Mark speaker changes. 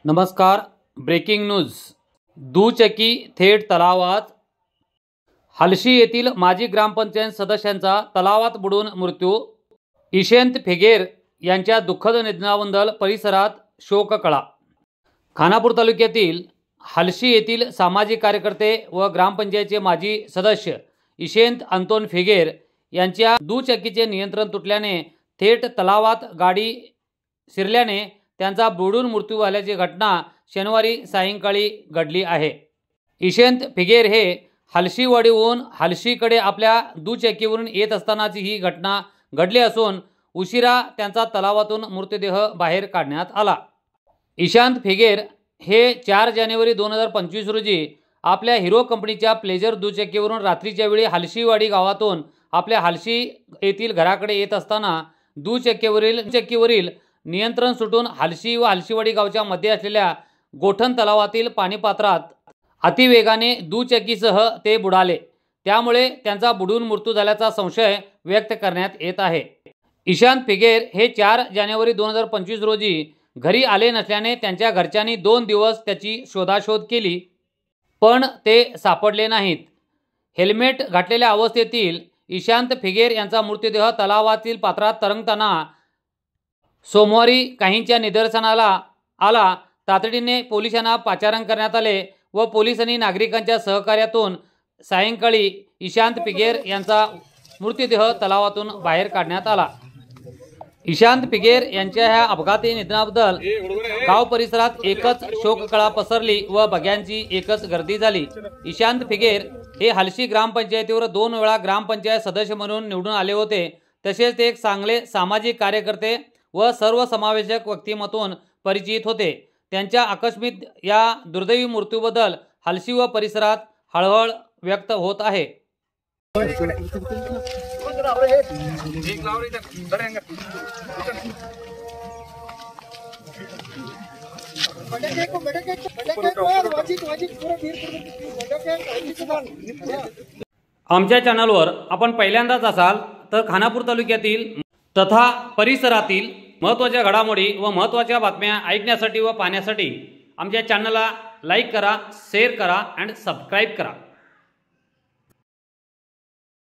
Speaker 1: नमस्कार. Breaking news. दुचाकी थेट तलावात. हलशी येथील माजी ग्रामपंचायत सदस्यांचा तलावात बुडून मृत्यू. इशेंत फिगेर यांच्या दुःखद निधनाबद्दल परिसरात शोककळा. खानापूर तालुक्यातील हलशी येथील सामाजिक कार्यकर्ते व ग्रामपंचायतीचे माजी सदस्य इशेंत अंतोन फिगेर यांच्या दुचाकीचे नियंत्रण तुटल्याने थेट तलावात गाडी शिरल्याने त्यांचा बुडून मृत्यू झाल्याची घटना शनिवारी सायंकाळी घडली आहे. इशेंत फिगेर हे हलशीवाडीहून हलशीकडे आपल्या दुचाकीवरून येत असतानाची ही घटना घडली असून उशिरा त्यांचा तलावातून मृतदेह बाहेर काढण्यात आला. इशांत फिगेर हे 4 जानेवारी 2025 रोजी आपल्या हिरो कंपनीच्या प्लेजर दुचाकीवरून रात्रीच्या वेळी हलशीवाडी गावातून आपल्या हलशी येथील घराकडे येत असताना दुचाकीवरील नियंत्रण सुटून हलशी व हलशीवाडी गावच्या मध्ये असलेल्या गोठण तलावातील पाणीपात्रात अतिवेगाने दुचाकीसह ते बुडाले. त्यामुळे त्यांचा बुडून मृत्यू झाल्याचा संशय व्यक्त करण्यात येत आहे. इशांत फिगेर हे 4 जानेवारी 2025 रोजी घरी आले नसल्याने त्यांच्या घरच्यांनी 2 दिवस त्याची शोधाशोध केली, पण ते सापडले नाहीत. हेल्मेट घातलेल्या अवस्थेतील इशांत फिगेर यांचा मृतदेह तलावातील पात्रात तरंगताना सोमवारी काहींच्या निदर्शनाला आला. तातडीने पोलिसांना पाचारण करण्यात आले व पोलिसांनी नागरिकांच्या सहकार्यातून सायंकाळी इशांत फिगेर यांचा मृतदेह तलावातून बाहेर काढण्यात आला. इशांत फिगेर यांच्या ह्या अपघाती निधनाबद्दल गाव परिसरात एकच शोककळा पसरली व बघ्यांची एकच गर्दी झाली. इशांत फिगेर हे हलशी ग्रामपंचायतीवर 2 वेळा ग्रामपंचायत सदस्य म्हणून निवडून आले होते. तसेच ते एक चांगले सामाजिक कार्यकर्ते व सर्वसमावेशक व्यक्तिमत्वातून परिचित होते. त्यांच्या आकस्मिक या दुर्दैवी मृत्यूबद्दल हलशी व परिसरात हळहळ व्यक्त होत आहे. आमच्या चॅनलवर आपण पहिल्यांदाच असाल तर खानापूर तालुक्यातील तथा परिसरातील महत्त्वाच्या घडामोडी व महत्त्वाच्या बातम्या ऐकण्यासाठी व पाहण्यासाठी आमच्या चॅनलला लाईक करा, शेअर करा आणि सबस्क्राईब करा.